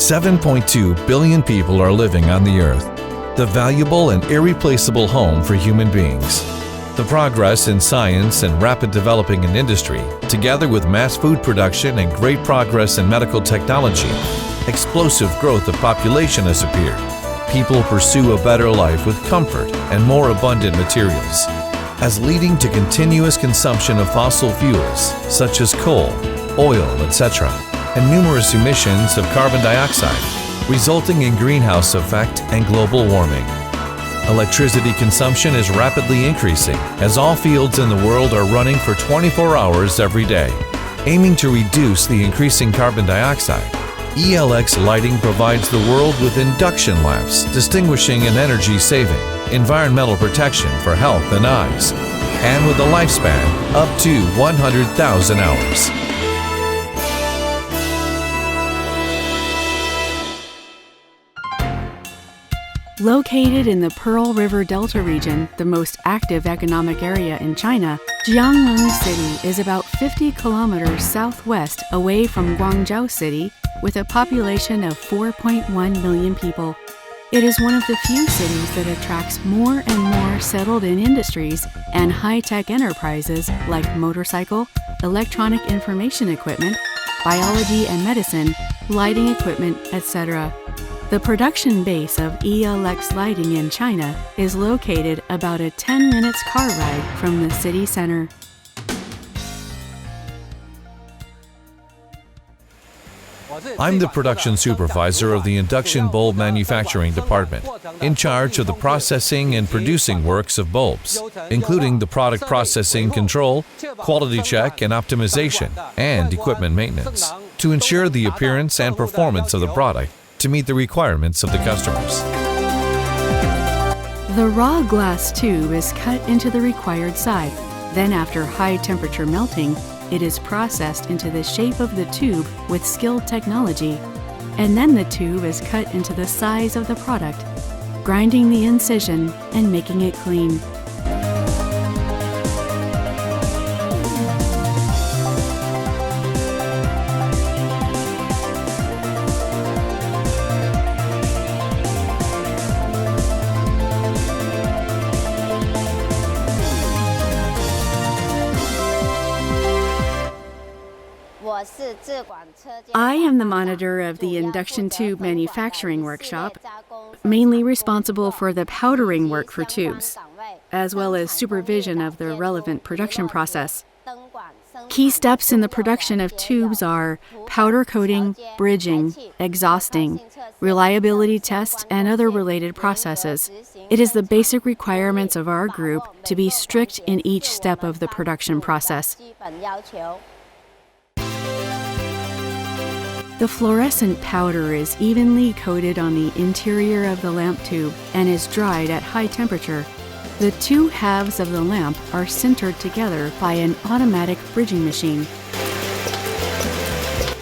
7.2 billion people are living on the Earth, the valuable and irreplaceable home for human beings. The progress in science and rapid developing in industry, together with mass food production and great progress in medical technology, explosive growth of population has appeared. People pursue a better life with comfort and more abundant materials, as leading to continuous consumption of fossil fuels such as coal, oil, etc., and numerous emissions of carbon dioxide, resulting in greenhouse effect and global warming. Electricity consumption is rapidly increasing as all fields in the world are running for 24 hours every day. Aiming to reduce the increasing carbon dioxide, ELX Lighting provides the world with induction lamps, distinguishing in energy saving, environmental protection for health and eyes, and with a lifespan up to 100,000 hours. Located in the Pearl River Delta region, the most active economic area in China, Jiangling City is about 50 kilometers southwest away from Guangzhou City, with a population of 4.1 million people. It is one of the few cities that attracts more and more settled-in industries and high-tech enterprises like motorcycle, electronic information equipment, biology and medicine, lighting equipment, etc. The production base of ELX Lighting in China is located about a 10 minutes car ride from the city center. I'm the production supervisor of the induction bulb manufacturing department, in charge of the processing and producing works of bulbs, including the product processing control, quality check and optimization, and equipment maintenance, to ensure the appearance and performance of the product to meet the requirements of the customers. The raw glass tube is cut into the required size. Then, after high temperature melting, it is processed into the shape of the tube with skilled technology, and then the tube is cut into the size of the product, grinding the incision and making it clean. I am the monitor of the induction tube manufacturing workshop, mainly responsible for the powdering work for tubes, as well as supervision of the relevant production process. Key steps in the production of tubes are powder coating, bridging, exhausting, reliability tests, and other related processes. It is the basic requirements of our group to be strict in each step of the production process. The fluorescent powder is evenly coated on the interior of the lamp tube and is dried at high temperature. The two halves of the lamp are sintered together by an automatic bridging machine,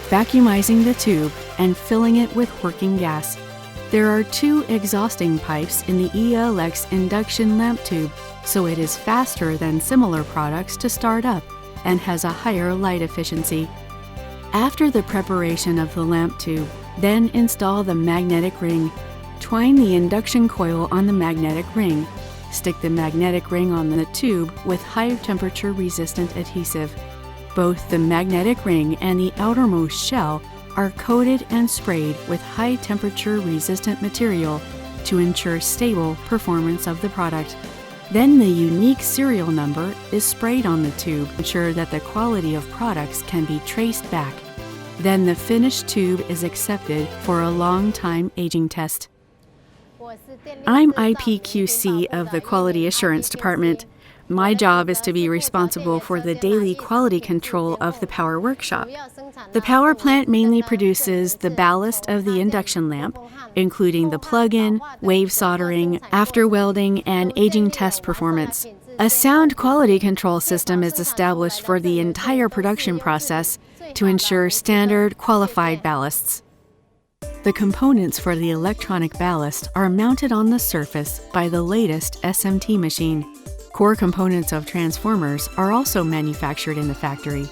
vacuumizing the tube and filling it with working gas. There are two exhausting pipes in the ELX induction lamp tube, so it is faster than similar products to start up and has a higher light efficiency. After the preparation of the lamp tube, then install the magnetic ring. Twine the induction coil on the magnetic ring. Stick the magnetic ring on the tube with high temperature resistant adhesive. Both the magnetic ring and the outermost shell are coated and sprayed with high temperature resistant material to ensure stable performance of the product. Then the unique serial number is sprayed on the tube to ensure that the quality of products can be traced back. Then the finished tube is accepted for a long-time aging test. I'm IPQC of the Quality Assurance Department. My job is to be responsible for the daily quality control of the power workshop. The power plant mainly produces the ballast of the induction lamp, including the plug-in, wave soldering, after welding, and aging test performance. A sound quality control system is established for the entire production process to ensure standard qualified ballasts. The components for the electronic ballast are mounted on the surface by the latest SMT machine. Core components of transformers are also manufactured in the factory.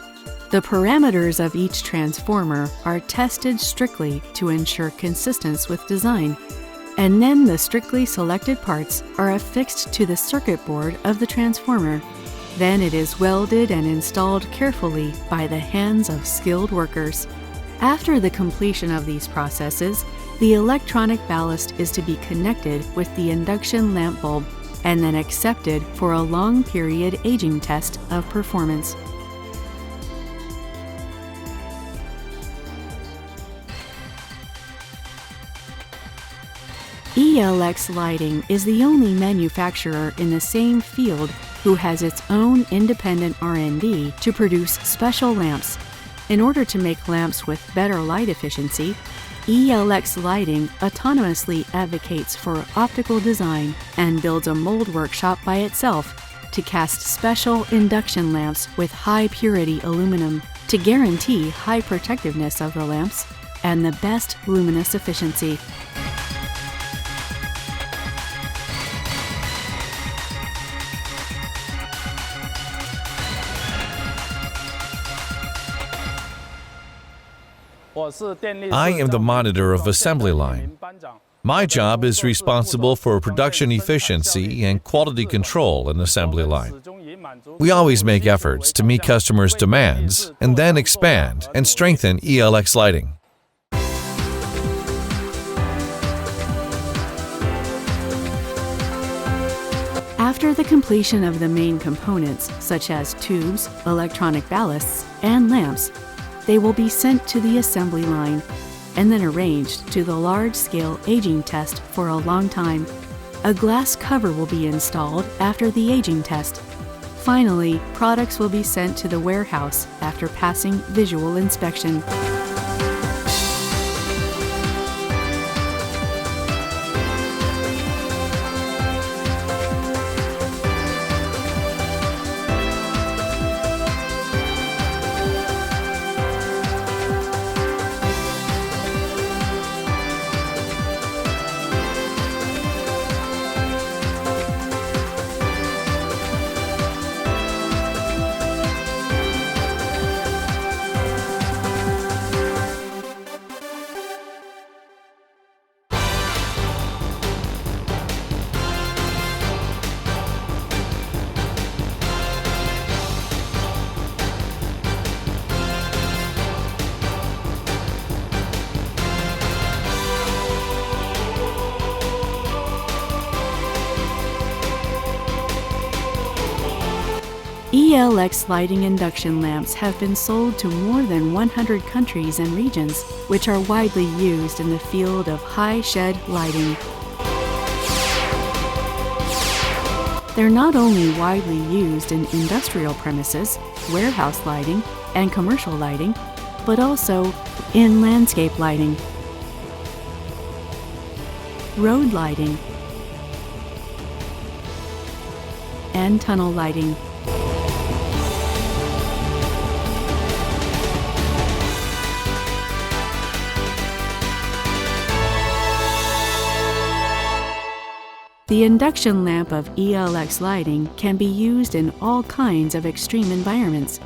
The parameters of each transformer are tested strictly to ensure consistency with design, and then the strictly selected parts are affixed to the circuit board of the transformer. Then it is welded and installed carefully by the hands of skilled workers. After the completion of these processes, the electronic ballast is to be connected with the induction lamp bulb and then accepted for a long period aging test of performance. ELX Lighting is the only manufacturer in the same field who has its own independent R&D to produce special lamps. In order to make lamps with better light efficiency, ELX Lighting autonomously advocates for optical design and builds a mold workshop by itself to cast special induction lamps with high purity aluminum to guarantee high protectiveness of the lamps and the best luminous efficiency. I am the monitor of assembly line. My job is responsible for production efficiency and quality control in assembly line. We always make efforts to meet customers' demands and then expand and strengthen ELX Lighting. After the completion of the main components, such as tubes, electronic ballasts, and lamps, they will be sent to the assembly line and then arranged to the large-scale aging test for a long time. A glass cover will be installed after the aging test. Finally, products will be sent to the warehouse after passing visual inspection. ELX lighting induction lamps have been sold to more than 100 countries and regions, which are widely used in the field of high shed lighting. They're not only widely used in industrial premises, warehouse lighting, and commercial lighting, but also in landscape lighting, road lighting, and tunnel lighting. The induction lamp of ELX Lighting can be used in all kinds of extreme environments,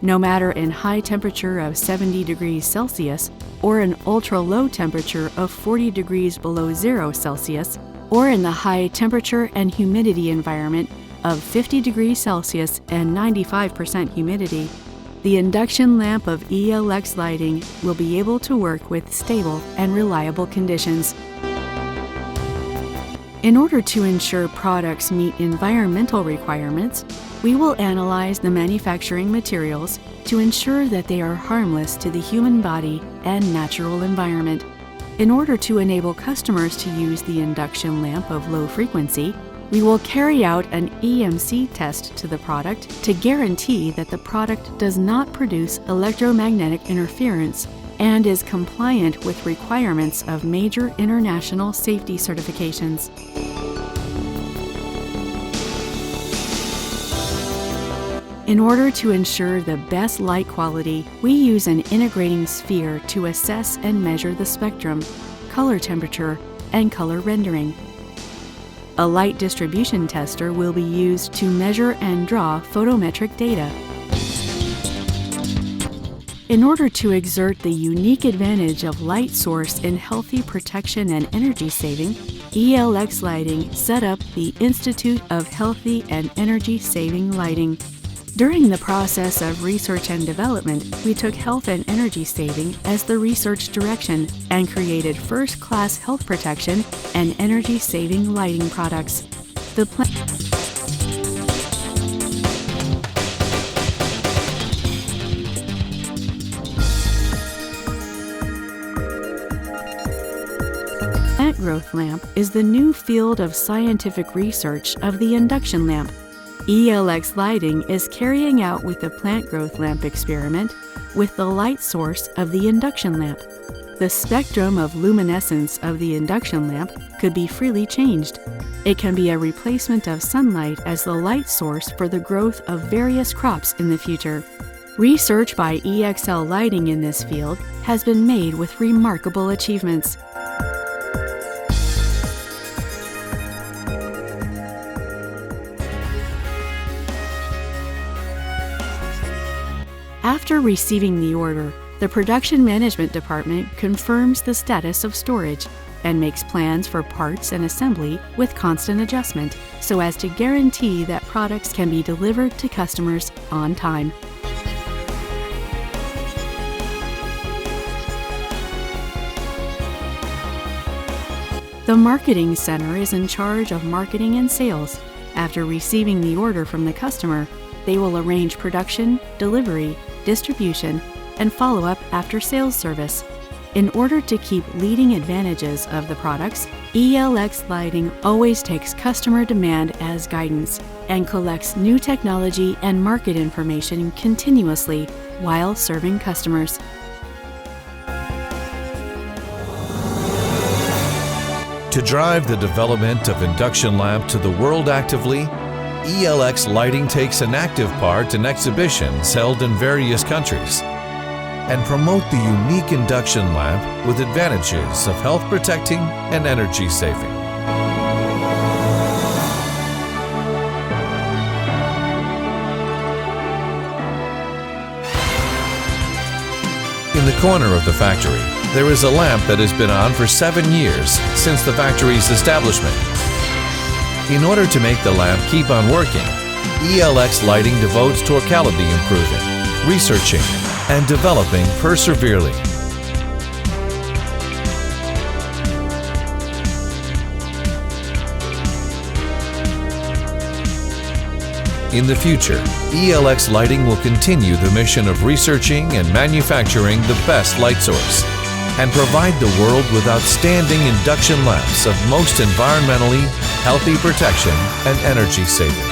no matter in high temperature of 70 degrees Celsius or an ultra-low temperature of 40 degrees below 0 Celsius, or in the high temperature and humidity environment of 50 degrees Celsius and 95% humidity. The induction lamp of ELX Lighting will be able to work with stable and reliable conditions. In order to ensure products meet environmental requirements, we will analyze the manufacturing materials to ensure that they are harmless to the human body and natural environment. In order to enable customers to use the induction lamp of low frequency, we will carry out an EMC test to the product to guarantee that the product does not produce electromagnetic interference and is compliant with requirements of major international safety certifications. In order to ensure the best light quality, we use an integrating sphere to assess and measure the spectrum, color temperature, and color rendering. A light distribution tester will be used to measure and draw photometric data. In order to exert the unique advantage of light source in healthy protection and energy saving, ELX Lighting set up the Institute of Healthy and Energy Saving Lighting. During the process of research and development, we took health and energy saving as the research direction and created first-class health protection and energy-saving lighting products. The plant growth lamp is the new field of scientific research of the induction lamp. ELX Lighting is carrying out with the plant growth lamp experiment with the light source of the induction lamp. The spectrum of luminescence of the induction lamp could be freely changed. It can be a replacement of sunlight as the light source for the growth of various crops in the future. Research by EXL Lighting in this field has been made with remarkable achievements. After receiving the order, the Production Management Department confirms the status of storage and makes plans for parts and assembly with constant adjustment so as to guarantee that products can be delivered to customers on time. The Marketing Center is in charge of marketing and sales. After receiving the order from the customer, they will arrange production, delivery, distribution, and follow-up after-sales service. In order to keep leading advantages of the products, ELX Lighting always takes customer demand as guidance and collects new technology and market information continuously while serving customers. To drive the development of induction lamp to the world actively, ELX Lighting takes an active part in exhibitions held in various countries and promote the unique induction lamp with advantages of health protecting and energy saving. In the corner of the factory, there is a lamp that has been on for 7 years since the factory's establishment. In order to make the lamp keep on working, ELX Lighting devotes locality improving, researching, and developing perseverely. In the future, ELX Lighting will continue the mission of researching and manufacturing the best light source and provide the world with outstanding induction lamps of most environmentally healthy protection and energy saving.